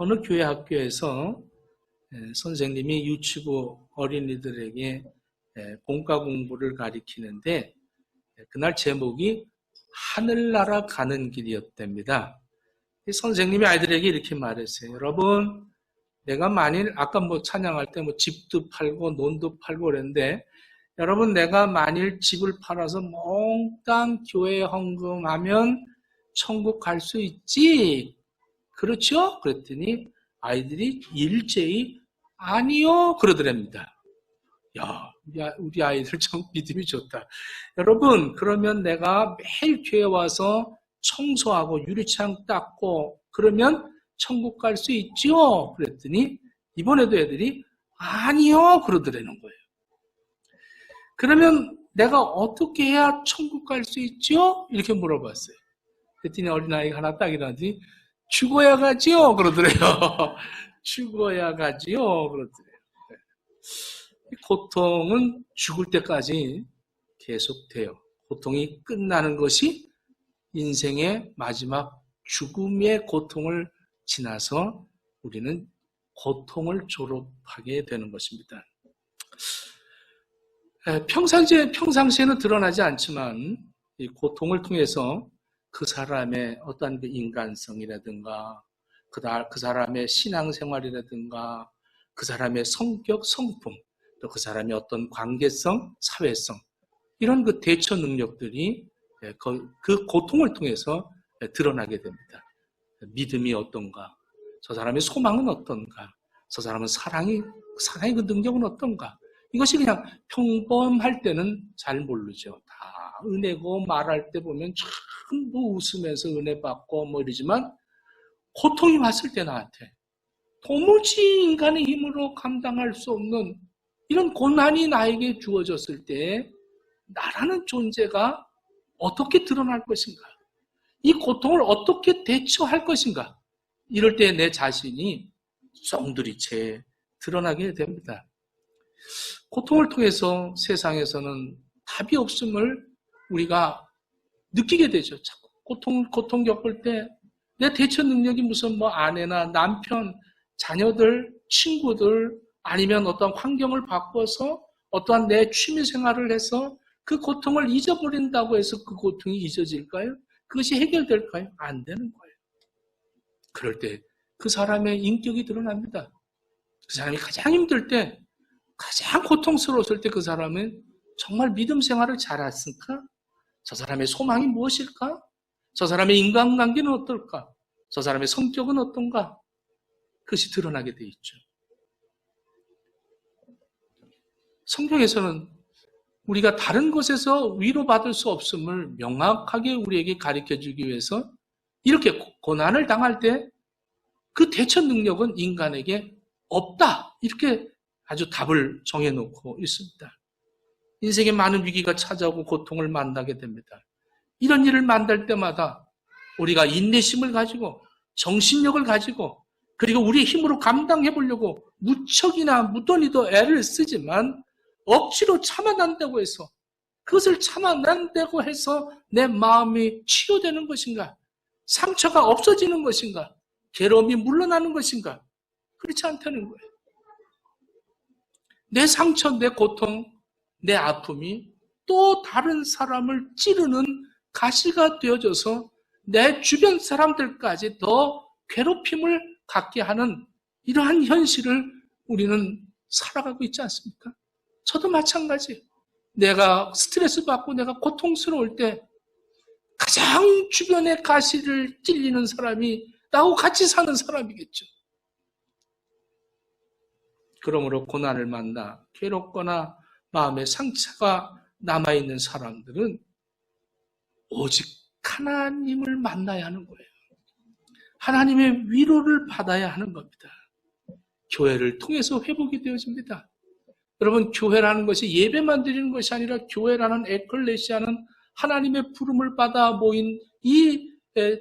어느 교회 학교에서 선생님이 유치부 어린이들에게 공과 공부를 가리키는데 그날 제목이 하늘나라 가는 길이었답니다. 선생님이 아이들에게 이렇게 말했어요. 여러분, 내가 만일 아까 찬양할 때 집도 팔고 논도 팔고 그랬는데 여러분, 내가 만일 집을 팔아서 몽땅 교회에 헌금하면 천국 갈 수 있지? 그렇죠? 그랬더니 아이들이 일제히 아니요 그러더랍니다. 야, 우리 아이들 참 믿음이 좋다. 여러분, 그러면 내가 매일 교회 와서 청소하고 유리창 닦고 그러면 천국 갈 수 있죠? 그랬더니 이번에도 애들이 아니요 그러더라는 거예요. 그러면 내가 어떻게 해야 천국 갈 수 있죠? 이렇게 물어봤어요. 그랬더니 어린아이가 하나 딱 일어나더니 죽어야 가지요 그러더래요. 죽어야 가지요 그러더래요. 고통은 죽을 때까지 계속돼요. 고통이 끝나는 것이 인생의 마지막 죽음의 고통을 지나서 우리는 고통을 졸업하게 되는 것입니다. 평상시에는 드러나지 않지만 이 고통을 통해서 그 사람의 어떤 그 인간성이라든가 그 사람의 신앙생활이라든가 그 사람의 성격, 성품, 또 그 사람의 어떤 관계성, 사회성 이런 그 대처 능력들이 그 고통을 통해서 드러나게 됩니다. 믿음이 어떤가? 저 사람의 소망은 어떤가? 저 사람은 사랑의 그 능력은 어떤가? 이것이 그냥 평범할 때는 잘 모르죠. 다 은혜고 말할 때 보면 참 웃으면서 은혜 받고 이러지만 고통이 왔을 때 나한테 도무지 인간의 힘으로 감당할 수 없는 이런 고난이 나에게 주어졌을 때 나라는 존재가 어떻게 드러날 것인가? 이 고통을 어떻게 대처할 것인가? 이럴 때 내 자신이 썽두리째 드러나게 됩니다. 고통을 통해서 세상에서는 답이 없음을 우리가 느끼게 되죠. 자꾸 고통 겪을 때 내 대처 능력이 무슨 아내나 남편, 자녀들, 친구들 아니면 어떤 환경을 바꿔서 어떠한 내 취미 생활을 해서 그 고통을 잊어버린다고 해서 그 고통이 잊어질까요? 그것이 해결될까요? 안 되는 거예요. 그럴 때 그 사람의 인격이 드러납니다. 그 사람이 가장 힘들 때, 가장 고통스러웠을 때 그 사람은 정말 믿음 생활을 잘했을까? 저 사람의 소망이 무엇일까? 저 사람의 인간관계는 어떨까? 저 사람의 성격은 어떤가? 그것이 드러나게 돼 있죠. 성경에서는 우리가 다른 곳에서 위로받을 수 없음을 명확하게 우리에게 가르쳐주기 위해서 이렇게 고난을 당할 때 그 대처 능력은 인간에게 없다. 이렇게 아주 답을 정해놓고 있습니다. 인생에 많은 위기가 찾아오고 고통을 만나게 됩니다. 이런 일을 만날 때마다 우리가 인내심을 가지고 정신력을 가지고 그리고 우리의 힘으로 감당해 보려고 무척이나 무던히도 애를 쓰지만 억지로 참아낸다고 해서 그것을 참아낸다고 해서 내 마음이 치유되는 것인가? 상처가 없어지는 것인가? 괴로움이 물러나는 것인가? 그렇지 않다는 거예요. 내 상처, 내 고통, 내 아픔이 또 다른 사람을 찌르는 가시가 되어져서 내 주변 사람들까지 더 괴롭힘을 갖게 하는 이러한 현실을 우리는 살아가고 있지 않습니까? 저도 마찬가지예요. 내가 스트레스 받고 내가 고통스러울 때 가장 주변에 가시를 찔리는 사람이 나하고 같이 사는 사람이겠죠. 그러므로 고난을 만나 괴롭거나 마음에 상처가 남아있는 사람들은 오직 하나님을 만나야 하는 거예요. 하나님의 위로를 받아야 하는 겁니다. 교회를 통해서 회복이 되어집니다. 여러분, 교회라는 것이 예배만 드리는 것이 아니라 교회라는 에클레시아는 하나님의 부름을 받아 모인 이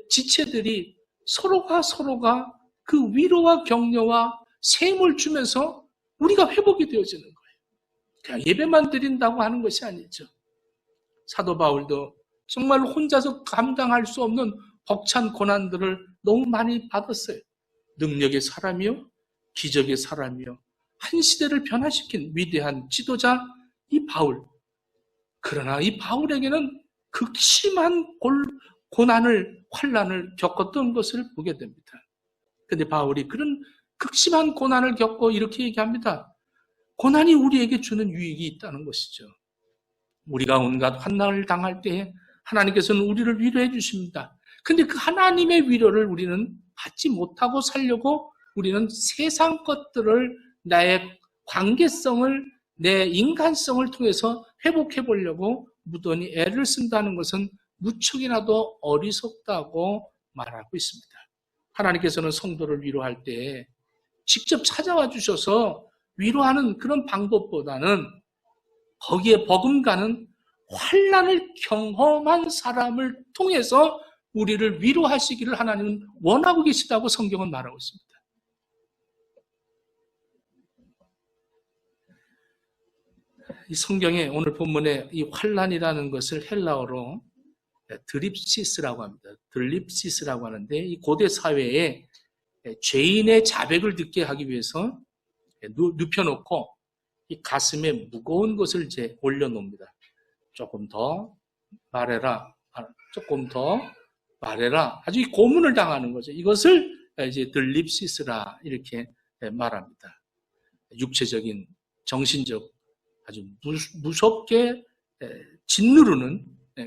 지체들이 서로가 그 위로와 격려와 셈을 주면서 우리가 회복이 되어지는 거예요. 그냥 예배만 드린다고 하는 것이 아니죠. 사도 바울도 정말 혼자서 감당할 수 없는 벅찬 고난들을 너무 많이 받았어요. 능력의 사람이요, 기적의 사람이요, 한 시대를 변화시킨 위대한 지도자 이 바울. 그러나 이 바울에게는 극심한 고난을, 환난을 겪었던 것을 보게 됩니다. 그런데 바울이 그런 극심한 고난을 겪고 이렇게 얘기합니다. 고난이 우리에게 주는 유익이 있다는 것이죠. 우리가 온갖 환난을 당할 때에 하나님께서는 우리를 위로해 주십니다. 근데 그 하나님의 위로를 우리는 받지 못하고 살려고 우리는 세상 것들을, 나의 관계성을, 내 인간성을 통해서 회복해 보려고 무던히 애를 쓴다는 것은 무척이나도 어리석다고 말하고 있습니다. 하나님께서는 성도를 위로할 때 직접 찾아와 주셔서 위로하는 그런 방법보다는 거기에 버금가는 환난을 경험한 사람을 통해서 우리를 위로하시기를 하나님은 원하고 계시다고 성경은 말하고 있습니다. 이 성경에 오늘 본문에 이 환난이라는 것을 헬라어로 드립시스라고 합니다. 드립시스라고 하는데 이 고대 사회에 죄인의 자백을 듣게 하기 위해서 눕혀놓고 이 가슴에 무거운 것을 이제 올려놓습니다. 조금 더 말해라, 조금 더 말해라. 아주 이 고문을 당하는 거죠. 이것을 이제 드립시스라 이렇게 말합니다. 육체적인, 정신적, 아주 무섭게 짓누르는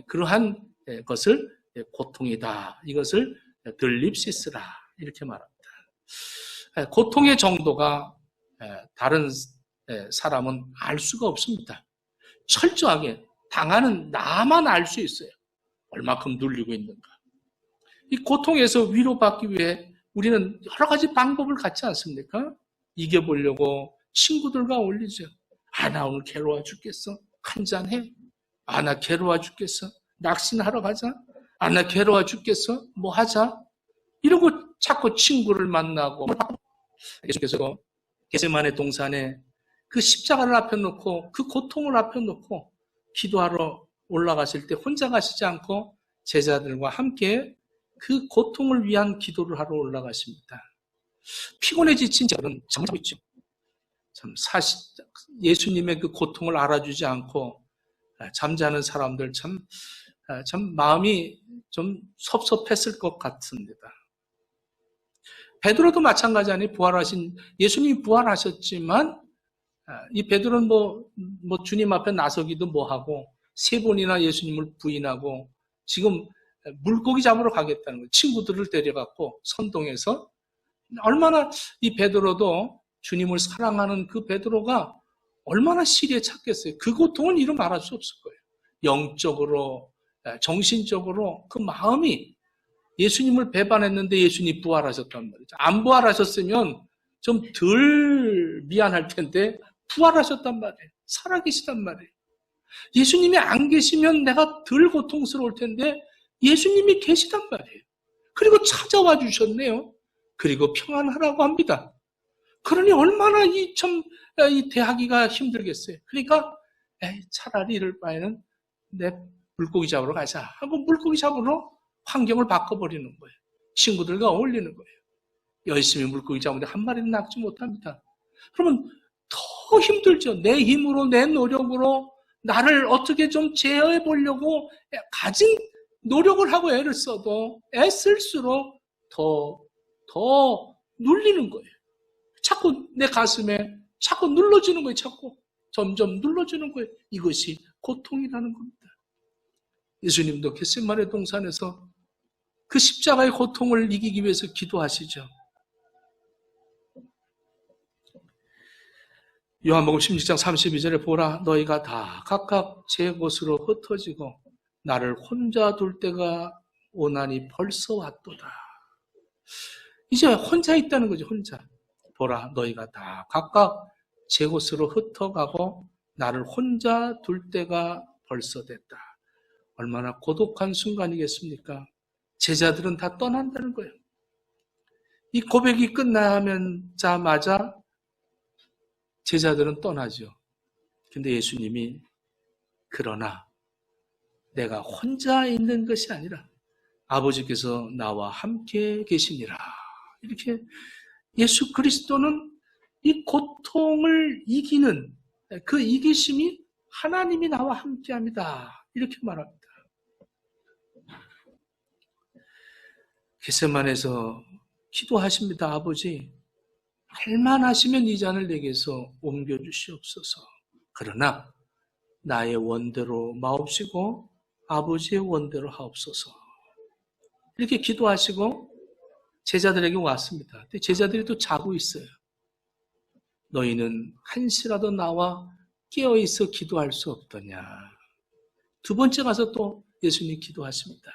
그러한 것을 고통이다. 이것을 들립시스라 이렇게 말합니다. 고통의 정도가 다른 사람은 알 수가 없습니다. 철저하게 당하는 나만 알 수 있어요. 얼마큼 눌리고 있는가. 이 고통에서 위로받기 위해 우리는 여러 가지 방법을 갖지 않습니까? 이겨보려고 친구들과 어울리죠. 아, 나 오늘 괴로워 죽겠어. 한잔 해. 아, 나 괴로워 죽겠어. 낚시하러 가자. 아, 나 괴로워 죽겠어. 뭐 하자. 이러고 자꾸 친구를 만나고. 예수께서 겟세마네 동산에 그 십자가를 앞에 놓고 그 고통을 앞에 놓고 기도하러 올라가실 때 혼자 가시지 않고 제자들과 함께 그 고통을 위한 기도를 하러 올라가십니다. 피곤해 지친 자들은 잠을 자고 있죠. 참 예수님의 그 고통을 알아주지 않고 잠자는 사람들 참 마음이 좀 섭섭했을 것 같습니다. 베드로도 마찬가지 아니에요. 부활하신 예수님이 부활하셨지만 이 베드로는 뭐 주님 앞에 나서기도 뭐하고 3번이나 예수님을 부인하고 지금 물고기 잡으러 가겠다는 거예요. 친구들을 데려갖고 선동해서 얼마나 이 베드로도 주님을 사랑하는 그 베드로가 얼마나 시리에 찼겠어요. 그 고통은 이루 말할 수 없을 거예요. 영적으로, 정신적으로 그 마음이 예수님을 배반했는데 예수님이 부활하셨단 말이죠. 안 부활하셨으면 좀 덜 미안할 텐데 부활하셨단 말이에요. 살아계시단 말이에요. 예수님이 안 계시면 내가 덜 고통스러울 텐데 예수님이 계시단 말이에요. 그리고 찾아와 주셨네요. 그리고 평안하라고 합니다. 그러니 얼마나 이 대하기가 힘들겠어요. 그러니까 차라리 이럴 바에는 내 물고기 잡으러 가자 하고 물고기 잡으러 환경을 바꿔버리는 거예요. 친구들과 어울리는 거예요. 열심히 물고기 잡는데 한 마리는 낚지 못합니다. 그러면 더 힘들죠. 내 힘으로, 내 노력으로 나를 어떻게 좀 제어해 보려고 가진 노력을 하고 애를 써도 애쓸수록 더 눌리는 거예요. 자꾸 내 가슴에 자꾸 눌러지는 거예요. 자꾸 점점 눌러지는 거예요. 이것이 고통이라는 겁니다. 예수님도 겟세마네 동산에서 그 십자가의 고통을 이기기 위해서 기도하시죠. 요한복음 16장 32절에 보라 너희가 다 각각 제 곳으로 흩어지고 나를 혼자 둘 때가 오나니 벌써 왔도다. 이제 혼자 있다는 거죠. 혼자. 보라 너희가 다 각각 제 곳으로 흩어가고 나를 혼자 둘 때가 벌써 됐다. 얼마나 고독한 순간이겠습니까? 제자들은 다 떠난다는 거예요. 이 고백이 끝나자마자 제자들은 떠나죠. 근데 예수님이 그러나 내가 혼자 있는 것이 아니라 아버지께서 나와 함께 계시니라 이렇게 예수 그리스도는 이 고통을 이기는 그 이기심이 하나님이 나와 함께합니다. 이렇게 말합니다. 겟세마네에서 기도하십니다. 아버지, 할만하시면 이 잔을 내게서 옮겨주시옵소서. 그러나 나의 원대로 마옵시고 아버지의 원대로 하옵소서. 이렇게 기도하시고 제자들에게 왔습니다. 근데 제자들이 또 자고 있어요. 너희는 한시라도 나와 깨어있어 기도할 수 없더냐. 두 번째 가서 또 예수님 기도하십니다.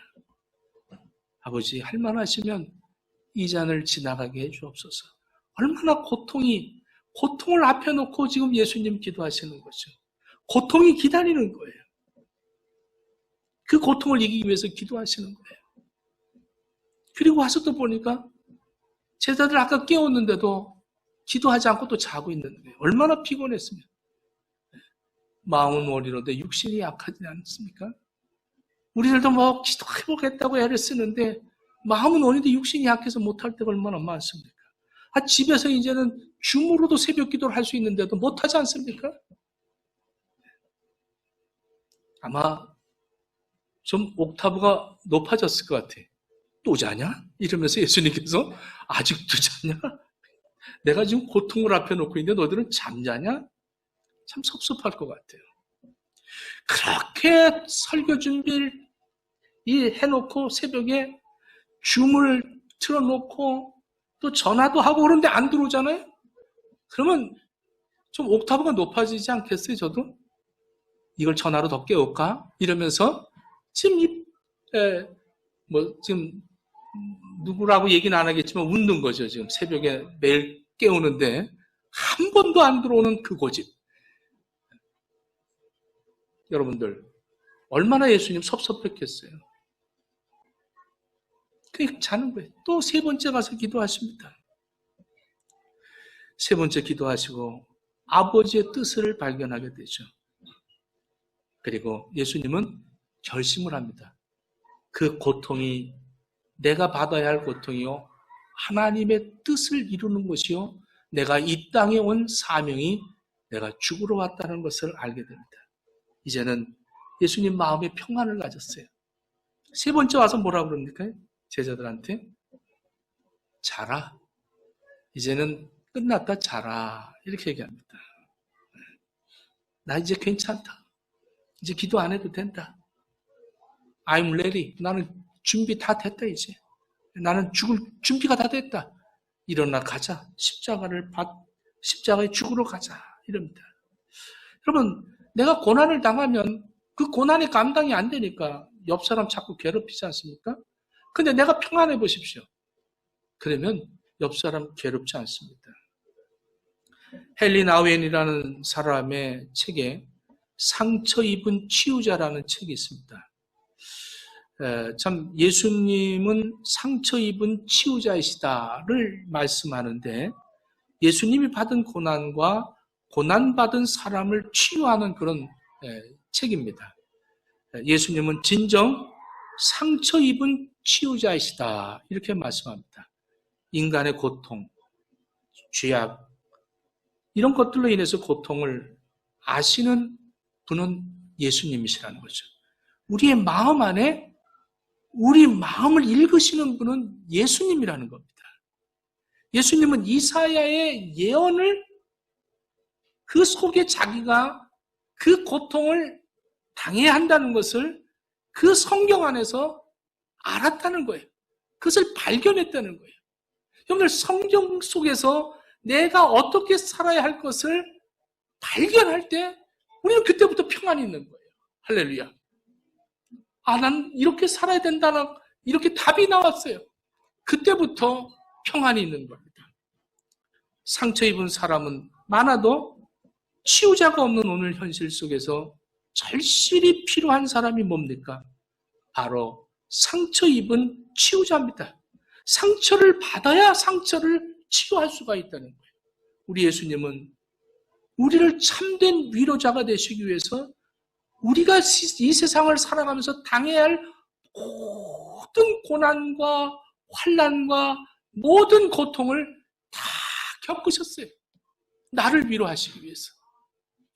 아버지, 할만하시면 이 잔을 지나가게 해주옵소서. 얼마나 고통을 앞에 놓고 지금 예수님 기도하시는 거죠. 고통이 기다리는 거예요. 그 고통을 이기기 위해서 기도하시는 거예요. 그리고 와서 또 보니까 제자들 아까 깨웠는데도 기도하지 않고 또 자고 있는 거예요. 얼마나 피곤했으면. 마음은 어리로되 육신이 약하지 않습니까? 우리들도 뭐 기도해보겠다고 애를 쓰는데 마음은 어린데 육신이 약해서 못할 때가 얼마나 많습니까? 집에서 이제는 줌으로도 새벽 기도를 할 수 있는데도 못하지 않습니까? 아마 좀 옥타브가 높아졌을 것 같아. 또 자냐? 이러면서 예수님께서 아직도 자냐? 내가 지금 고통을 앞에 놓고 있는데 너희들은 잠자냐? 참 섭섭할 것 같아요. 그렇게 설교 준비를 해놓고 새벽에 줌을 틀어놓고 또 전화도 하고 그런데 안 들어오잖아요? 그러면 좀 옥타브가 높아지지 않겠어요, 저도? 이걸 전화로 더 깨울까? 이러면서 지금 지금 누구라고 얘기는 안 하겠지만 웃는 거죠. 지금 새벽에 매일 깨우는데 한 번도 안 들어오는 그 고집. 여러분들 얼마나 예수님 섭섭했겠어요. 그냥 자는 거예요. 또 세 번째 가서 기도하십니다. 세 번째 기도하시고 아버지의 뜻을 발견하게 되죠. 그리고 예수님은 결심을 합니다. 그 고통이 내가 받아야 할 고통이요, 하나님의 뜻을 이루는 것이요, 내가 이 땅에 온 사명이 내가 죽으러 왔다는 것을 알게 됩니다. 이제는 예수님 마음에 평안을 가졌어요. 세 번째 와서 뭐라 그럽니까? 제자들한테 자라. 이제는 끝났다, 자라. 이렇게 얘기합니다. 나 이제 괜찮다. 이제 기도 안 해도 된다. I'm ready. 나는 준비 다 됐다, 이제. 나는 죽을 준비가 다 됐다. 일어나 가자. 십자가에 죽으러 가자. 이럽니다. 여러분, 내가 고난을 당하면 그 고난이 감당이 안 되니까 옆 사람 자꾸 괴롭히지 않습니까? 근데 내가 평안해 보십시오. 그러면 옆 사람 괴롭지 않습니다. 헨리 나우엔이라는 사람의 책에 상처 입은 치유자라는 책이 있습니다. 참 예수님은 상처 입은 치유자이시다를 말씀하는데 예수님이 받은 고난과 고난받은 사람을 치유하는 그런 책입니다. 예수님은 진정 상처 입은 치유자이시다 이렇게 말씀합니다. 인간의 고통, 죄악 이런 것들로 인해서 고통을 아시는 분은 예수님이시라는 거죠. 우리의 마음 안에 우리 마음을 읽으시는 분은 예수님이라는 겁니다. 예수님은 이사야의 예언을 그 속에 자기가 그 고통을 당해야 한다는 것을 그 성경 안에서 알았다는 거예요. 그것을 발견했다는 거예요. 여러분들 성경 속에서 내가 어떻게 살아야 할 것을 발견할 때 우리는 그때부터 평안이 있는 거예요. 할렐루야. 난 이렇게 살아야 된다는 이렇게 답이 나왔어요. 그때부터 평안이 있는 겁니다. 상처 입은 사람은 많아도 치유자가 없는 오늘 현실 속에서 절실히 필요한 사람이 뭡니까? 바로 상처 입은 치유자입니다. 상처를 받아야 상처를 치유할 수가 있다는 거예요. 우리 예수님은 우리를 참된 위로자가 되시기 위해서 우리가 이 세상을 살아가면서 당해야 할 모든 고난과 환난과 모든 고통을 다 겪으셨어요. 나를 위로하시기 위해서.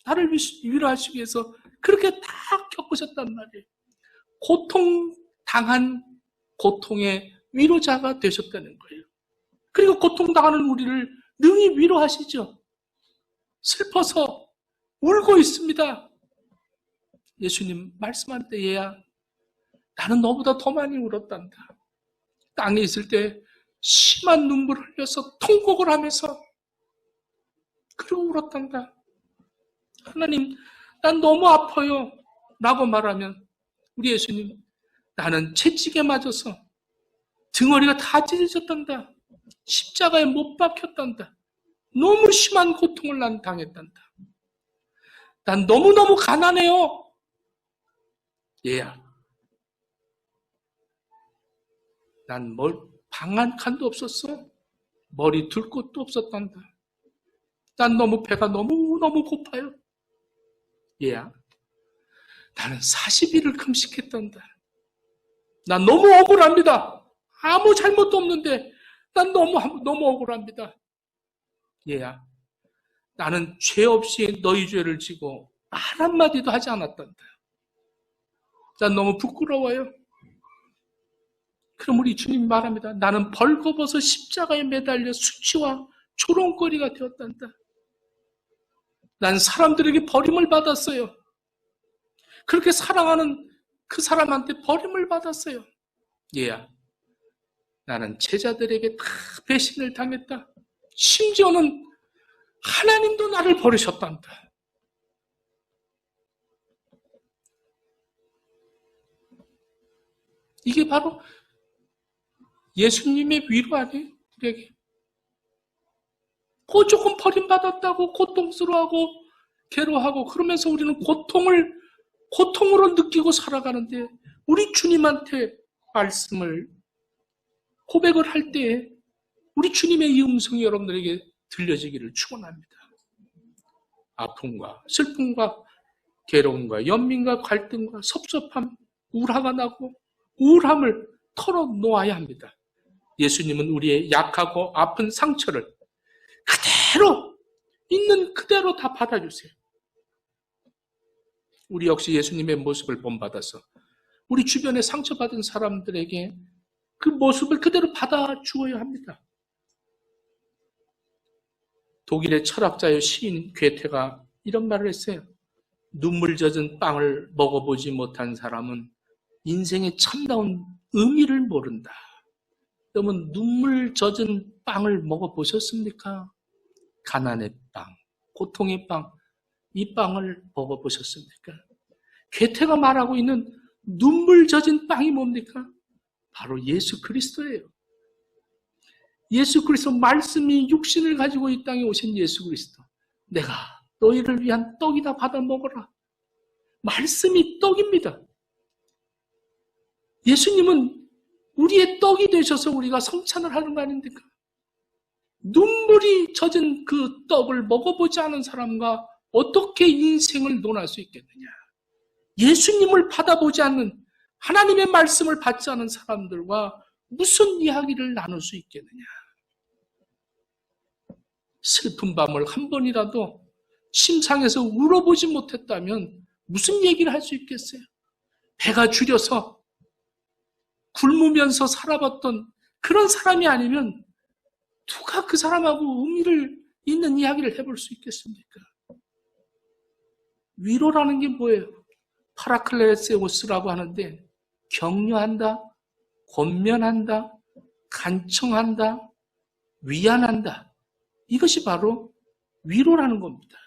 나를 위로하시기 위해서 그렇게 다 겪으셨단 말이에요. 고통당한 고통의 위로자가 되셨다는 거예요. 그리고 고통당하는 우리를 능히 위로하시죠. 슬퍼서 울고 있습니다. 예수님 말씀할 때 얘야, 나는 너보다 더 많이 울었단다. 땅에 있을 때 심한 눈물을 흘려서 통곡을 하면서 그리고 울었단다. 하나님, 난 너무 아파요 라고 말하면 우리 예수님, 나는 채찍에 맞아서 등허리가 다 찢어졌단다. 십자가에 못 박혔단다. 너무 심한 고통을 난 당했단다. 난 너무너무 가난해요. 얘야, 난 방 한 칸도 없었어. 머리 둘 곳도 없었단다. 난 너무 배가 너무너무 고파요. 얘야, 나는 40일을 금식했단다. 난 너무 억울합니다. 아무 잘못도 없는데 난 너무 억울합니다. 얘야, 나는 죄 없이 너희 죄를 지고 말 한마디도 하지 않았단다. 난 너무 부끄러워요. 그럼 우리 주님 말합니다. 나는 벌거벗어 십자가에 매달려 수치와 조롱거리가 되었단다. 난 사람들에게 버림을 받았어요. 그렇게 사랑하는 그 사람한테 버림을 받았어요. 얘야, 나는 제자들에게 다 배신을 당했다. 심지어는 하나님도 나를 버리셨단다. 이게 바로 예수님의 위로 아니에요? 우리에게. 조금 버림받았다고 고통스러워하고 괴로워하고 그러면서 우리는 고통으로 느끼고 살아가는데 우리 주님한테 말씀을 고백을 할 때에 우리 주님의 이 음성이 여러분들에게 들려지기를 축원합니다. 아픔과 슬픔과 괴로움과 연민과 갈등과 섭섭함, 우라가 나고 우울함을 털어놓아야 합니다. 예수님은 우리의 약하고 아픈 상처를 그대로 있는 그대로 다 받아주세요. 우리 역시 예수님의 모습을 본받아서 우리 주변에 상처받은 사람들에게 그 모습을 그대로 받아주어야 합니다. 독일의 철학자의 시인 괴테가 이런 말을 했어요. 눈물 젖은 빵을 먹어보지 못한 사람은 인생의 참다운 의미를 모른다. 여러분, 눈물 젖은 빵을 먹어보셨습니까? 가난의 빵, 고통의 빵, 이 빵을 먹어보셨습니까? 괴테가 말하고 있는 눈물 젖은 빵이 뭡니까? 바로 예수 그리스도예요. 예수 그리스도 말씀이 육신을 가지고 이 땅에 오신 예수 그리스도. 내가 너희를 위한 떡이다 받아 먹어라. 말씀이 떡입니다. 예수님은 우리의 떡이 되셔서 우리가 성찬을 하는 거 아닙니까? 눈물이 젖은 그 떡을 먹어보지 않은 사람과 어떻게 인생을 논할 수 있겠느냐? 예수님을 받아보지 않는, 하나님의 말씀을 받지 않은 사람들과 무슨 이야기를 나눌 수 있겠느냐? 슬픈 밤을 한 번이라도 심상에서 울어보지 못했다면 무슨 얘기를 할 수 있겠어요? 배가 줄여서 굶으면서 살아봤던 그런 사람이 아니면 누가 그 사람하고 의미를 있는 이야기를 해볼 수 있겠습니까? 위로라는 게 뭐예요? 파라클레세오스라고 하는데 격려한다, 권면한다, 간청한다, 위안한다. 이것이 바로 위로라는 겁니다.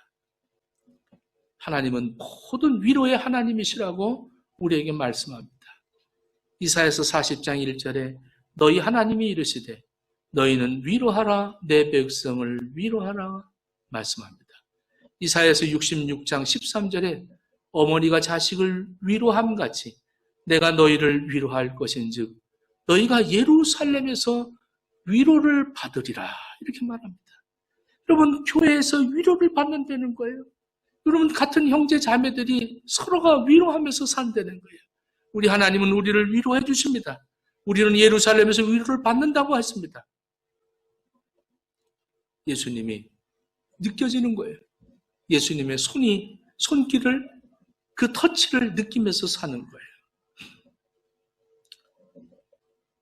하나님은 모든 위로의 하나님이시라고 우리에게 말씀합니다. 이사야서 40장 1절에 너희 하나님이 이르시되 너희는 위로하라 내 백성을 위로하라 말씀합니다. 이사야서 66장 13절에 어머니가 자식을 위로함같이 내가 너희를 위로할 것인즉 너희가 예루살렘에서 위로를 받으리라 이렇게 말합니다. 여러분, 교회에서 위로를 받는다는 거예요. 여러분, 같은 형제 자매들이 서로가 위로하면서 산다는 거예요. 우리 하나님은 우리를 위로해 주십니다. 우리는 예루살렘에서 위로를 받는다고 했습니다. 예수님이 느껴지는 거예요. 예수님의 손길을, 그 터치를 느끼면서 사는 거예요.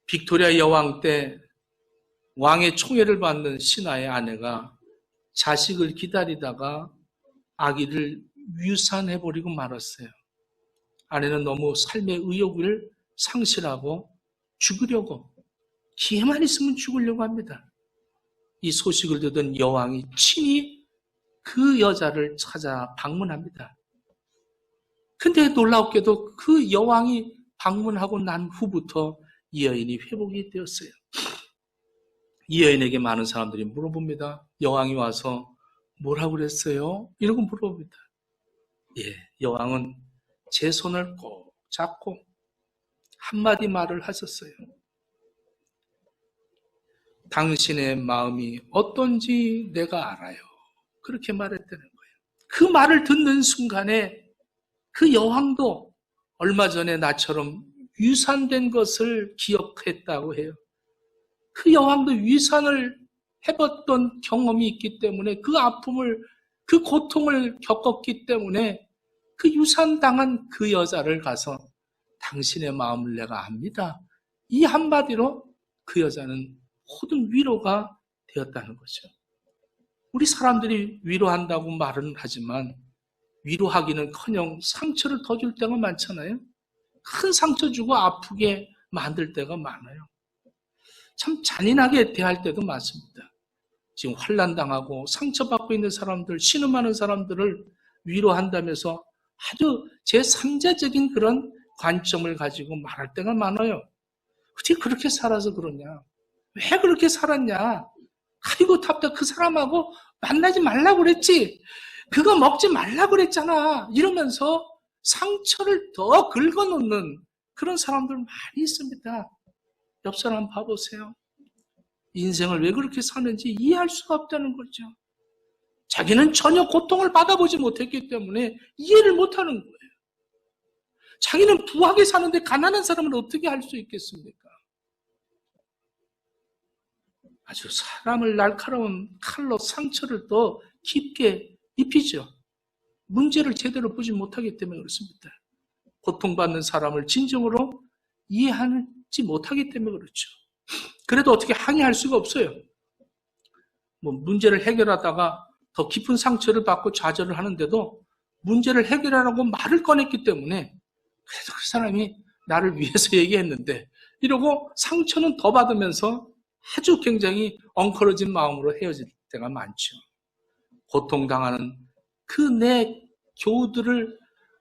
빅토리아 여왕 때 왕의 총애를 받는 신하의 아내가 자식을 기다리다가 아기를 유산해버리고 말았어요. 아내는 너무 삶의 의욕을 상실하고 죽으려고, 기회만 있으면 죽으려고 합니다. 이 소식을 듣은 여왕이 친히 그 여자를 찾아 방문합니다. 근데 놀랍게도 그 여왕이 방문하고 난 후부터 이 여인이 회복이 되었어요. 이 여인에게 많은 사람들이 물어봅니다. 여왕이 와서 뭐라고 그랬어요? 이러고 물어봅니다. 예, 여왕은 제 손을 꼭 잡고 한마디 말을 하셨어요. 당신의 마음이 어떤지 내가 알아요. 그렇게 말했다는 거예요. 그 말을 듣는 순간에 그 여왕도 얼마 전에 나처럼 위산된 것을 기억했다고 해요. 그 여왕도 위산을 해봤던 경험이 있기 때문에 그 아픔을, 그 고통을 겪었기 때문에 그 유산당한 그 여자를 가서 당신의 마음을 내가 압니다. 이 한마디로 그 여자는 모든 위로가 되었다는 거죠. 우리 사람들이 위로한다고 말은 하지만 위로하기는커녕 상처를 더 줄 때가 많잖아요. 큰 상처 주고 아프게 만들 때가 많아요. 참 잔인하게 대할 때도 많습니다. 지금 환난당하고 상처받고 있는 사람들, 신음하는 사람들을 위로한다면서 아주 제3자적인 그런 관점을 가지고 말할 때가 많아요. 어떻게 그렇게 살아서 그러냐? 왜 그렇게 살았냐? 아이고 답답, 그 사람하고 만나지 말라고 그랬지. 그거 먹지 말라고 그랬잖아. 이러면서 상처를 더 긁어놓는 그런 사람들 많이 있습니다. 옆 사람 봐보세요. 인생을 왜 그렇게 사는지 이해할 수가 없다는 거죠. 자기는 전혀 고통을 받아보지 못했기 때문에 이해를 못하는 거예요. 자기는 부하게 사는데 가난한 사람은 어떻게 할 수 있겠습니까? 아주 사람을 날카로운 칼로 상처를 더 깊게 입히죠. 문제를 제대로 보지 못하기 때문에 그렇습니다. 고통받는 사람을 진정으로 이해하지 못하기 때문에 그렇죠. 그래도 어떻게 항의할 수가 없어요. 문제를 해결하다가 더 깊은 상처를 받고 좌절을 하는데도 문제를 해결하라고 말을 꺼냈기 때문에 그래도 그 사람이 나를 위해서 얘기했는데 이러고 상처는 더 받으면서 아주 굉장히 엉클어진 마음으로 헤어질 때가 많죠. 고통당하는 그 내 교우들을,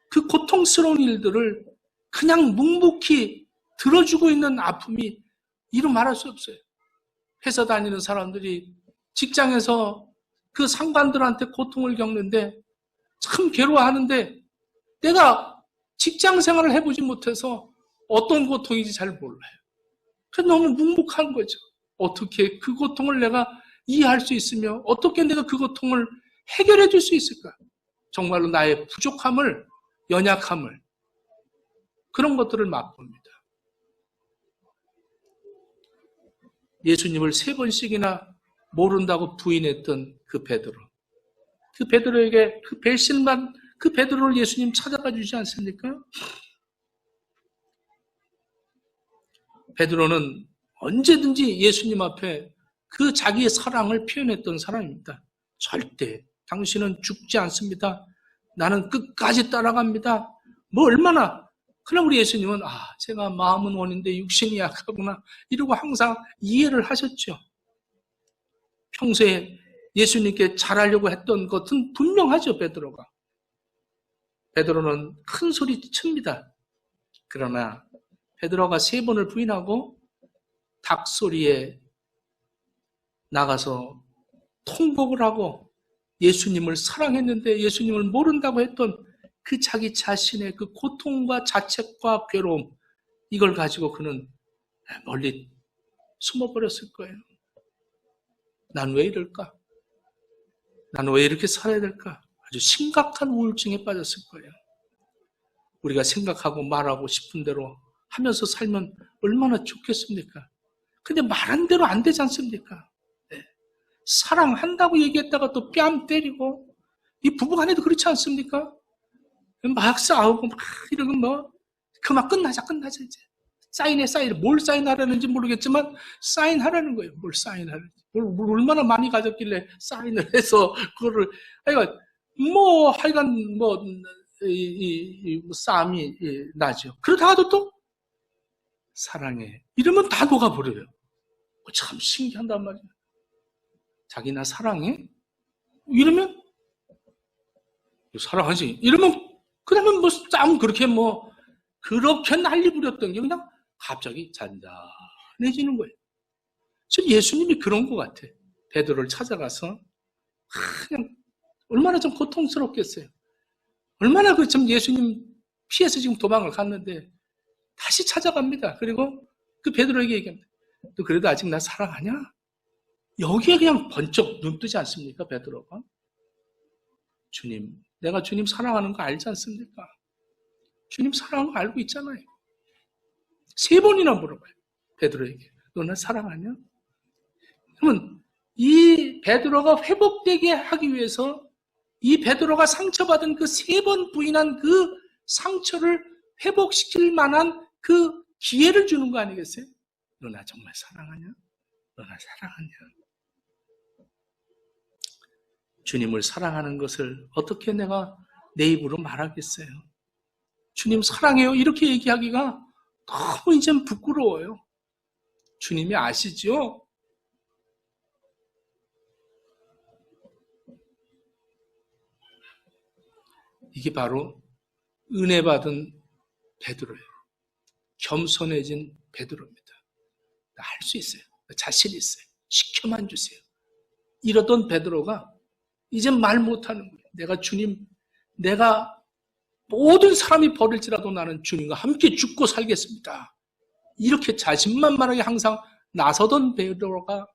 그 고통스러운 일들을 그냥 묵묵히 들어주고 있는 아픔이 이루 말할 수 없어요. 회사 다니는 사람들이 직장에서 그 상관들한테 고통을 겪는데 참 괴로워하는데 내가 직장 생활을 해보지 못해서 어떤 고통인지 잘 몰라요. 그래서 너무 묵묵한 거죠. 어떻게 그 고통을 내가 이해할 수 있으며 어떻게 내가 그 고통을 해결해 줄 수 있을까? 정말로 나의 부족함을, 연약함을, 그런 것들을 맛봅니다. 예수님을 3번씩이나 모른다고 부인했던 그 베드로. 그 베드로에게 그 배신만, 그 베드로를 예수님 찾아가 주지 않습니까? 베드로는 언제든지 예수님 앞에 그 자기의 사랑을 표현했던 사람입니다. 절대 당신은 죽지 않습니다. 나는 끝까지 따라갑니다. 뭐 얼마나. 그럼 우리 예수님은 제가 마음은 원인데 육신이 약하구나 이러고 항상 이해를 하셨죠. 평소에 예수님께 잘하려고 했던 것은 분명하죠. 베드로가. 베드로는 큰 소리 칩니다. 그러나 베드로가 3번을 부인하고 닭소리에 나가서 통곡을 하고 예수님을 사랑했는데 예수님을 모른다고 했던 그 자기 자신의 그 고통과 자책과 괴로움, 이걸 가지고 그는 멀리 숨어버렸을 거예요. 난 왜 이럴까? 난 왜 이렇게 살아야 될까? 아주 심각한 우울증에 빠졌을 거예요. 우리가 생각하고 말하고 싶은 대로 하면서 살면 얼마나 좋겠습니까? 근데 말한 대로 안 되지 않습니까? 네. 사랑한다고 얘기했다가 또 뺨 때리고, 이 부부간에도 그렇지 않습니까? 막 싸우고 막 이러고 뭐 그만 끝나자 이제. 사인해. 뭘 사인하라는지 모르겠지만 사인하라는 거예요. 뭘 사인하는지. 뭘 얼마나 많이 가졌길래 사인을 해서 그거를 하여간 싸움이 나죠. 그러다가도 또 사랑해. 이러면 다 녹아버려요. 참 신기한단 말이에요. 자기 나 사랑해? 이러면 사랑하지. 이러면 그러면 싸움 그렇게 난리 부렸던 게 그냥 갑자기 잔잔해지는 거예요. 지금 예수님이 그런 것 같아. 베드로를 찾아가서 그냥 얼마나 좀 고통스럽겠어요. 얼마나 참 예수님 피해서 지금 도망을 갔는데 다시 찾아갑니다. 그리고 그 베드로에게 얘기합니다. 너 그래도 아직 나 사랑하냐? 여기에 그냥 번쩍 눈 뜨지 않습니까? 베드로가. 주님, 내가 주님 사랑하는 거 알지 않습니까? 주님 사랑하는 거 알고 있잖아요. 3번이나 물어봐요. 베드로에게. 너 나 사랑하냐? 그러면 이 베드로가 회복되게 하기 위해서 이 베드로가 상처받은 그 3번 부인한 그 상처를 회복시킬 만한 그 기회를 주는 거 아니겠어요? 너 나 정말 사랑하냐? 너 나 사랑하냐? 주님을 사랑하는 것을 어떻게 내가 내 입으로 말하겠어요? 주님 사랑해요. 이렇게 얘기하기가 너무 이젠 부끄러워요. 주님이 아시죠? 이게 바로 은혜 받은 베드로예요. 겸손해진 베드로입니다. 나 할 수 있어요. 나 자신 있어요. 시켜만 주세요. 이러던 베드로가 이제 말 못하는 거예요. 내가 주님, 내가 모든 사람이 버릴지라도 나는 주님과 함께 죽고 살겠습니다. 이렇게 자신만만하게 항상 나서던 베드로가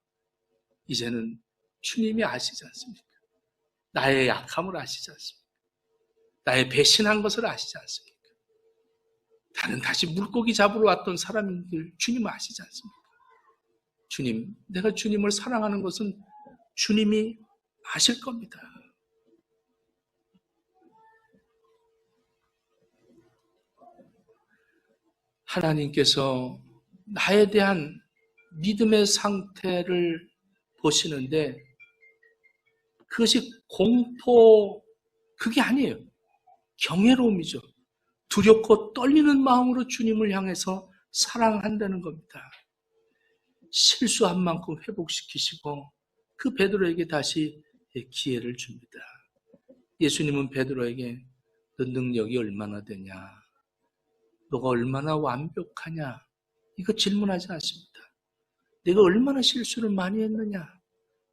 이제는 주님이 아시지 않습니까? 나의 약함을 아시지 않습니까? 나의 배신한 것을 아시지 않습니까? 나는 다시 물고기 잡으러 왔던 사람인들 주님 아시지 않습니까? 주님, 내가 주님을 사랑하는 것은 주님이 아실 겁니다. 하나님께서 나에 대한 믿음의 상태를 보시는데 그것이 공포, 그게 아니에요. 경외로움이죠. 두렵고 떨리는 마음으로 주님을 향해서 사랑한다는 겁니다. 실수한 만큼 회복시키시고 그 베드로에게 다시 기회를 줍니다. 예수님은 베드로에게 너 능력이 얼마나 되냐? 너가 얼마나 완벽하냐? 이거 질문하지 않습니다. 내가 얼마나 실수를 많이 했느냐?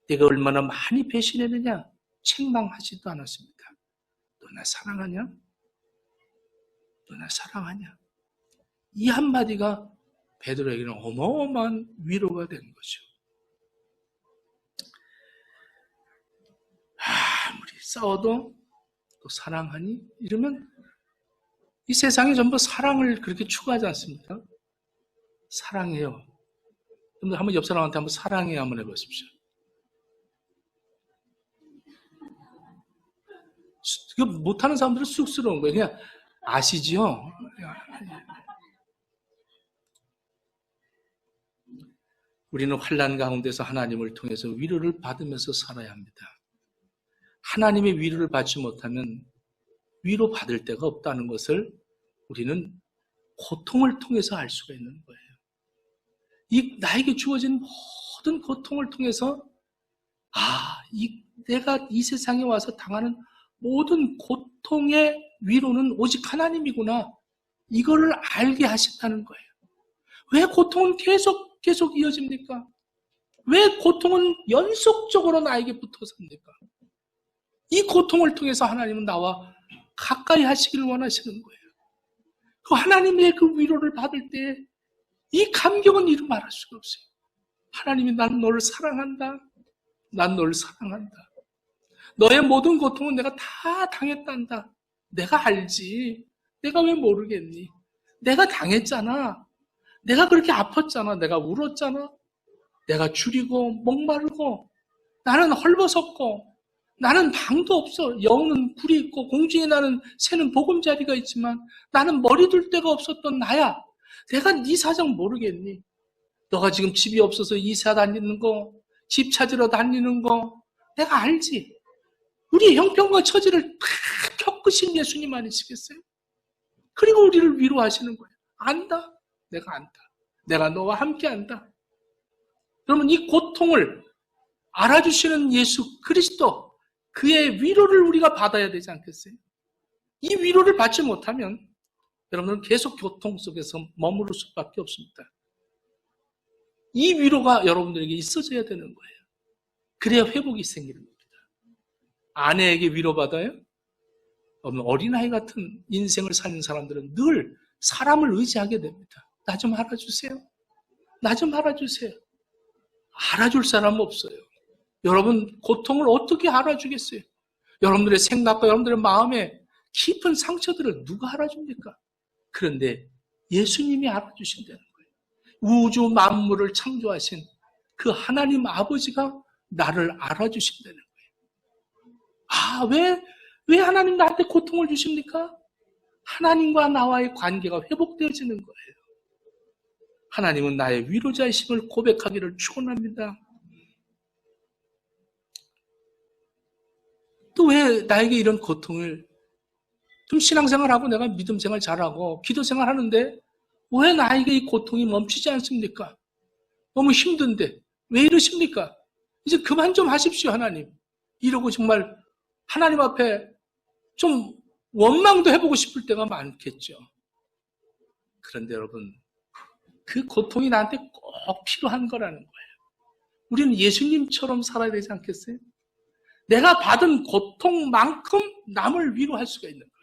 내가 얼마나 많이 배신했느냐? 책망하지도 않았습니다. 너 나 사랑하냐? 너 나 사랑하냐? 이 한마디가 베드로에게는 어마어마한 위로가 된 거죠. 아무리 싸워도 또 사랑하니? 이러면 이 세상에 전부 사랑을 그렇게 추구하지 않습니까? 사랑해요. 여러분들 한번 옆 사람한테 한번 사랑해요 한번 해보십시오. 이거 못하는 사람들은 쑥스러운 거예요. 그냥 아시지요? 우리는 환난 가운데서 하나님을 통해서 위로를 받으면서 살아야 합니다. 하나님의 위로를 받지 못하면 위로 받을 데가 없다는 것을 우리는 고통을 통해서 알 수가 있는 거예요. 나에게 주어진 모든 고통을 통해서 내가 이 세상에 와서 당하는 모든 고통의 위로는 오직 하나님이구나. 이거를 알게 하신다는 거예요. 왜 고통은 계속 이어집니까? 왜 고통은 연속적으로 나에게 붙어섭니까? 이 고통을 통해서 하나님은 나와 가까이 하시기를 원하시는 거예요. 그 하나님의 그 위로를 받을 때 이 감격은 이루 말할 수가 없어요. 하나님이 난 너를 사랑한다. 난 너를 사랑한다. 너의 모든 고통은 내가 다 당했단다. 내가 알지. 내가 왜 모르겠니? 내가 당했잖아. 내가 그렇게 아팠잖아. 내가 울었잖아. 내가 줄이고 목마르고 나는 헐벗었고 나는 방도 없어. 여우는 굴이 있고 공중에 나는 새는 보금자리가 있지만 나는 머리 둘 데가 없었던 나야. 내가 네 사정 모르겠니? 너가 지금 집이 없어서 이사 다니는 거, 집 찾으러 다니는 거 내가 알지. 우리 형편과 처지를 다 겪으신 예수님 아니시겠어요? 그리고 우리를 위로하시는 거예요. 안다. 내가 안다. 내가 너와 함께 안다. 그러면 이 고통을 알아주시는 예수 그리스도, 그의 위로를 우리가 받아야 되지 않겠어요? 이 위로를 받지 못하면 여러분은 계속 고통 속에서 머무를 수밖에 없습니다. 이 위로가 여러분들에게 있어져야 되는 거예요. 그래야 회복이 생기는 겁니다. 아내에게 위로받아요? 어린아이 같은 인생을 사는 사람들은 늘 사람을 의지하게 됩니다. 나 좀 알아주세요. 나 좀 알아주세요. 알아줄 사람 없어요. 여러분 고통을 어떻게 알아주겠어요? 여러분들의 생각과 여러분들의 마음에 깊은 상처들을 누가 알아줍니까? 그런데 예수님이 알아주신다는 거예요. 우주 만물을 창조하신 그 하나님 아버지가 나를 알아주신다는 거예요. 왜 하나님 나한테 고통을 주십니까? 하나님과 나와의 관계가 회복되어지는 거예요. 하나님은 나의 위로자이심을 고백하기를 축원합니다. 또 왜 나에게 이런 고통을, 좀 신앙생활하고 내가 믿음생활 잘하고 기도생활 하는데 왜 나에게 이 고통이 멈추지 않습니까? 너무 힘든데 왜 이러십니까? 이제 그만 좀 하십시오, 하나님. 이러고 정말 하나님 앞에 좀 원망도 해보고 싶을 때가 많겠죠. 그런데 여러분, 그 고통이 나한테 꼭 필요한 거라는 거예요. 우리는 예수님처럼 살아야 되지 않겠어요? 내가 받은 고통만큼 남을 위로할 수가 있는 거예요.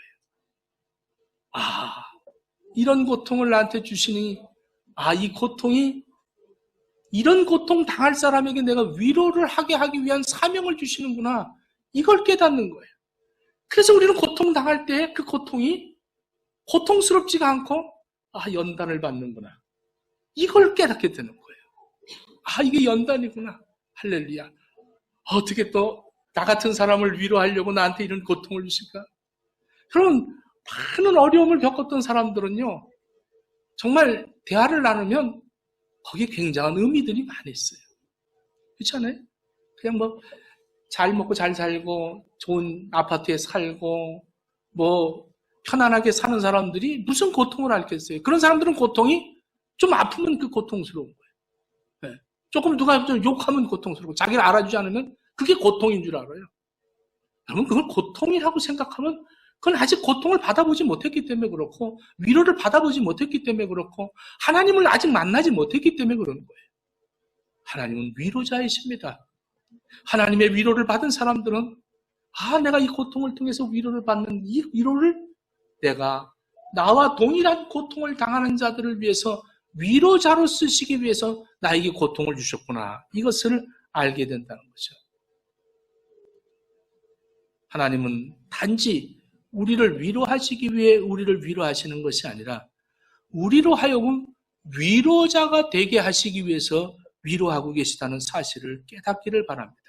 이런 고통을 나한테 주시니, 이 고통이, 이런 고통 당할 사람에게 내가 위로를 하게 하기 위한 사명을 주시는구나. 이걸 깨닫는 거예요. 그래서 우리는 고통 당할 때 그 고통이 고통스럽지가 않고, 연단을 받는구나. 이걸 깨닫게 되는 거예요. 이게 연단이구나. 할렐루야. 어떻게 또 나 같은 사람을 위로하려고 나한테 이런 고통을 주실까? 그런 많은 어려움을 겪었던 사람들은요, 정말 대화를 나누면 거기에 굉장한 의미들이 많이 있어요. 그렇지 않아요? 그냥 잘 먹고 잘 살고 좋은 아파트에 살고 편안하게 사는 사람들이 무슨 고통을 알겠어요? 그런 사람들은 고통이 좀 아프면 그 고통스러운 거예요. 네. 조금 누가 좀 욕하면 고통스럽고 자기를 알아주지 않으면 그게 고통인 줄 알아요. 여러분, 그걸 고통이라고 생각하면 그건 아직 고통을 받아보지 못했기 때문에 그렇고, 위로를 받아보지 못했기 때문에 그렇고, 하나님을 아직 만나지 못했기 때문에 그러는 거예요. 하나님은 위로자이십니다. 하나님의 위로를 받은 사람들은 내가 이 고통을 통해서 위로를 받는 이 위로를 내가 나와 동일한 고통을 당하는 자들을 위해서 위로자로 쓰시기 위해서 나에게 고통을 주셨구나. 이것을 알게 된다는 거죠. 하나님은 단지 우리를 위로하시기 위해 우리를 위로하시는 것이 아니라 우리로 하여금 위로자가 되게 하시기 위해서 위로하고 계시다는 사실을 깨닫기를 바랍니다.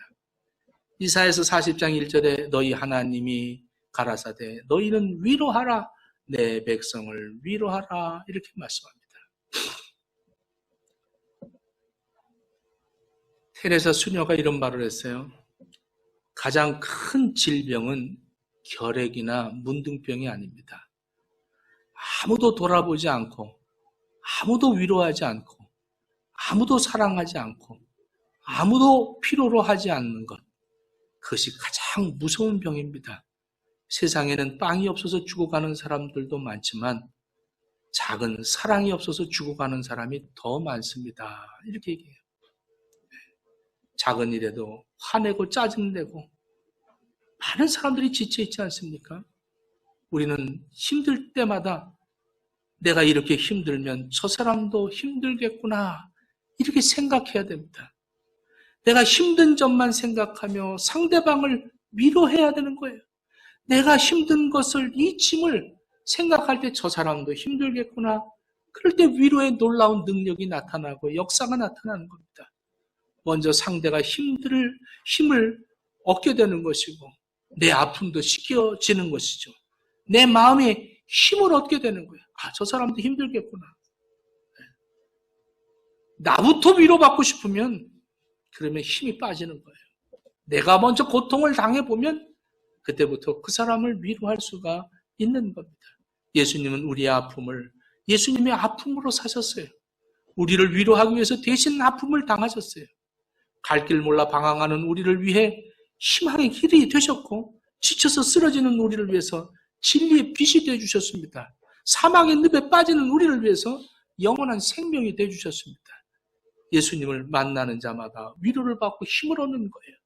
이사야서 40장 1절에 너희 하나님이 가라사대 너희는 위로하라 내 백성을 위로하라 이렇게 말씀합니다. 테레사 수녀가 이런 말을 했어요. 가장 큰 질병은 결핵이나 문둥병이 아닙니다. 아무도 돌아보지 않고 아무도 위로하지 않고 아무도 사랑하지 않고 아무도 필요로 하지 않는 것, 그것이 가장 무서운 병입니다. 세상에는 빵이 없어서 죽어가는 사람들도 많지만 작은 사랑이 없어서 죽어가는 사람이 더 많습니다. 이렇게 얘기해요. 작은 일에도 화내고 짜증내고 많은 사람들이 지쳐있지 않습니까? 우리는 힘들 때마다 내가 이렇게 힘들면 저 사람도 힘들겠구나 이렇게 생각해야 됩니다. 내가 힘든 점만 생각하며 상대방을 위로해야 되는 거예요. 내가 힘든 것을, 이 짐을 생각할 때 저 사람도 힘들겠구나. 그럴 때 위로의 놀라운 능력이 나타나고 역사가 나타나는 겁니다. 먼저 상대가 힘을 얻게 되는 것이고 내 아픔도 씻겨지는 것이죠. 내 마음에 힘을 얻게 되는 거예요. 저 사람도 힘들겠구나. 나부터 위로받고 싶으면 그러면 힘이 빠지는 거예요. 내가 먼저 고통을 당해보면 그때부터 그 사람을 위로할 수가 있는 겁니다. 예수님은 우리의 아픔을 예수님의 아픔으로 사셨어요. 우리를 위로하기 위해서 대신 아픔을 당하셨어요. 갈 길 몰라 방황하는 우리를 위해 희망의 길이 되셨고 지쳐서 쓰러지는 우리를 위해서 진리의 빛이 되어주셨습니다. 사망의 늪에 빠지는 우리를 위해서 영원한 생명이 되어주셨습니다. 예수님을 만나는 자마다 위로를 받고 힘을 얻는 거예요.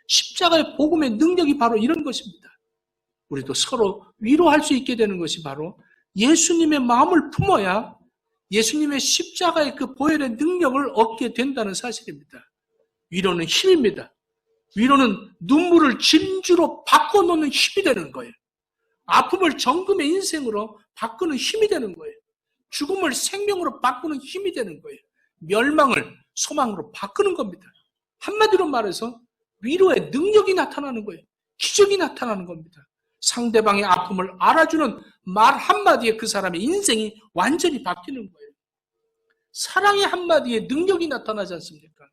십자가의 복음의 능력이 바로 이런 것입니다. 우리도 서로 위로할 수 있게 되는 것이 바로 예수님의 마음을 품어야 예수님의 십자가의 그 보혈의 능력을 얻게 된다는 사실입니다. 위로는 힘입니다. 위로는 눈물을 진주로 바꿔놓는 힘이 되는 거예요. 아픔을 정금의 인생으로 바꾸는 힘이 되는 거예요. 죽음을 생명으로 바꾸는 힘이 되는 거예요. 멸망을 소망으로 바꾸는 겁니다. 한마디로 말해서 위로의 능력이 나타나는 거예요. 기적이 나타나는 겁니다. 상대방의 아픔을 알아주는 말 한마디에 그 사람의 인생이 완전히 바뀌는 거예요. 사랑의 한마디에 능력이 나타나지 않습니까?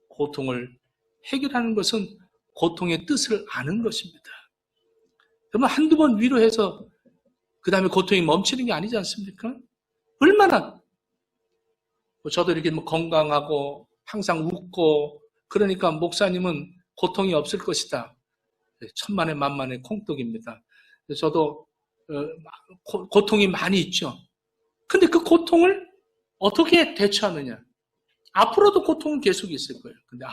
고통을 해결하는 것은 고통의 뜻을 아는 것입니다. 그러면 한두 번 위로해서 그 다음에 고통이 멈추는 게 아니지 않습니까? 얼마나 저도 이렇게 건강하고 항상 웃고 그러니까 목사님은 고통이 없을 것이다. 천만의 만만의 콩떡입니다. 저도 고통이 많이 있죠. 근데 그 고통을 어떻게 대처하느냐? 앞으로도 고통은 계속 있을 거예요. 근데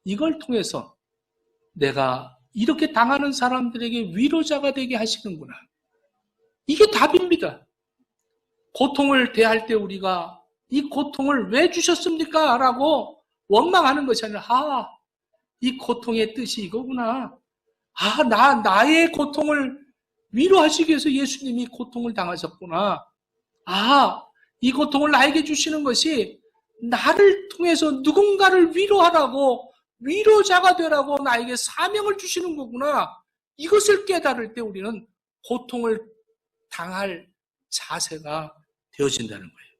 이걸 통해서 내가 이렇게 당하는 사람들에게 위로자가 되게 하시는구나. 이게 답입니다. 고통을 대할 때 우리가 이 고통을 왜 주셨습니까? 라고 원망하는 것이 아니라 이 고통의 뜻이 이거구나. 나의 고통을 위로하시기 위해서 예수님이 고통을 당하셨구나. 이 고통을 나에게 주시는 것이 나를 통해서 누군가를 위로하라고 위로자가 되라고 나에게 사명을 주시는 거구나. 이것을 깨달을 때 우리는 고통을 당할 자세가 되어진다는 거예요.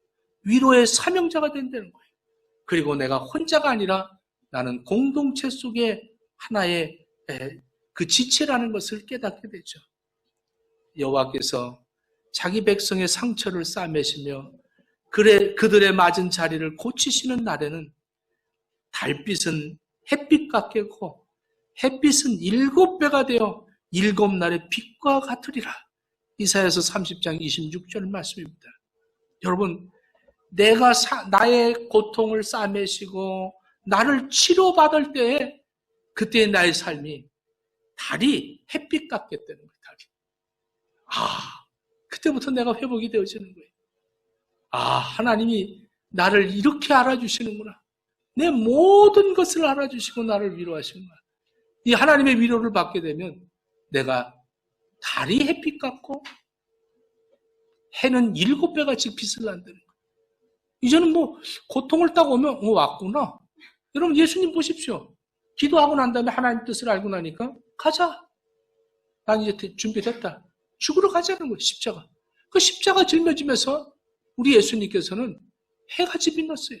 위로의 사명자가 된다는 거예요. 그리고 내가 혼자가 아니라 나는 공동체 속에 하나의 그 지체라는 것을 깨닫게 되죠. 여호와께서 자기 백성의 상처를 싸매시며 그들의 맞은 자리를 고치시는 날에는 달빛은 햇빛 같겠고 햇빛은 7배가 되어 7날의 빛과 같으리라. 이사야서 30장 26절 말씀입니다. 여러분, 내가 나의 고통을 싸매시고 나를 치료받을 때에 그때의 나의 삶이 달이 햇빛 같겠다는 거예요. 달이. 그때부터 내가 회복이 되어지는 거예요. 하나님이 나를 이렇게 알아주시는구나. 내 모든 것을 알아주시고 나를 위로하시는구나. 이 하나님의 위로를 받게 되면 내가 달이 햇빛 같고 해는 7배같이 빛을 난다는 거예요. 이제는 고통을 딱 오면 왔구나. 여러분 예수님 보십시오. 기도하고 난 다음에 하나님 뜻을 알고 나니까 가자. 난 이제 준비됐다. 죽으러 가자는 거예요. 십자가. 그 십자가 짊어지면서 우리 예수님께서는 해같이 빛났어요.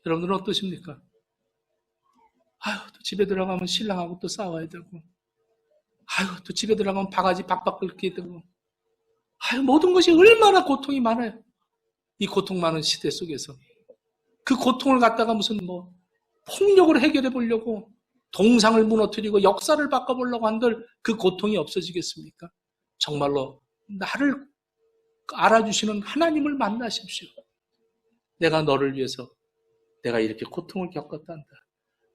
여러분들은 어떠십니까? 또 집에 들어가면 신랑하고 또 싸워야 되고 또 집에 들어가면 바가지 박박 긁게 되고 모든 것이 얼마나 고통이 많아요. 이 고통 많은 시대 속에서 그 고통을 갖다가 무슨 폭력으로 해결해 보려고 동상을 무너뜨리고 역사를 바꿔보려고 한들 그 고통이 없어지겠습니까? 정말로 나를 알아주시는 하나님을 만나십시오. 내가 너를 위해서 내가 이렇게 고통을 겪었단다.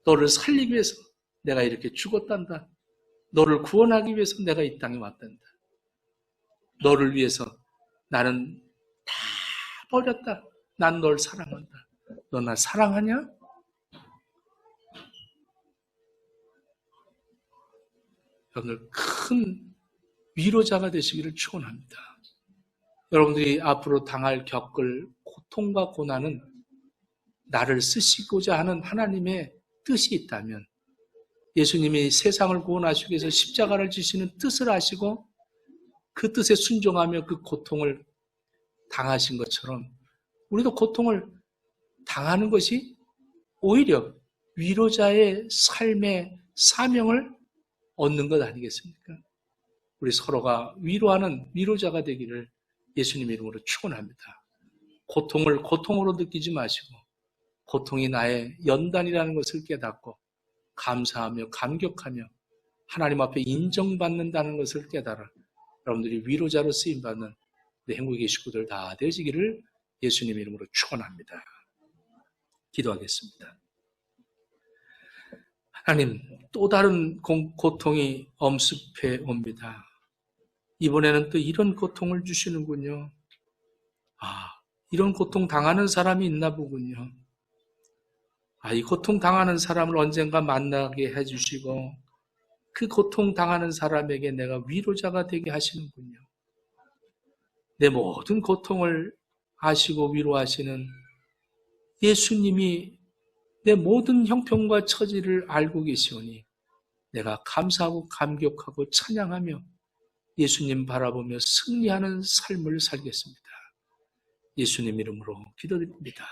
너를 살리기 위해서 내가 이렇게 죽었단다. 너를 구원하기 위해서 내가 이 땅에 왔단다. 너를 위해서 나는 다 버렸다. 난 널 사랑한다. 너 나 사랑하냐? 여러분들 큰 위로자가 되시기를 축원합니다. 여러분들이 앞으로 겪을 고통과 고난은 나를 쓰시고자 하는 하나님의 뜻이 있다면, 예수님이 세상을 구원하시기 위해서 십자가를 지시는 뜻을 아시고 그 뜻에 순종하며 그 고통을 당하신 것처럼 우리도 고통을 당하는 것이 오히려 위로자의 삶의 사명을 얻는 것 아니겠습니까? 우리 서로가 위로하는 위로자가 되기를 예수님 이름으로 축원합니다. 고통을 고통으로 느끼지 마시고 고통이 나의 연단이라는 것을 깨닫고 감사하며 감격하며 하나님 앞에 인정받는다는 것을 깨달아 여러분들이 위로자로 쓰임받는 우리 행복의 식구들 다 되시기를 예수님 이름으로 축원합니다. 기도하겠습니다. 하나님, 또 다른 고통이 엄습해 옵니다. 이번에는 또 이런 고통을 주시는군요. 이런 고통 당하는 사람이 있나 보군요. 이 고통 당하는 사람을 언젠가 만나게 해주시고 그 고통 당하는 사람에게 내가 위로자가 되게 하시는군요. 내 모든 고통을 아시고 위로하시는 예수님이 내 모든 형편과 처지를 알고 계시오니 내가 감사하고 감격하고 찬양하며 예수님 바라보며 승리하는 삶을 살겠습니다. 예수님 이름으로 기도드립니다.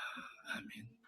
아멘.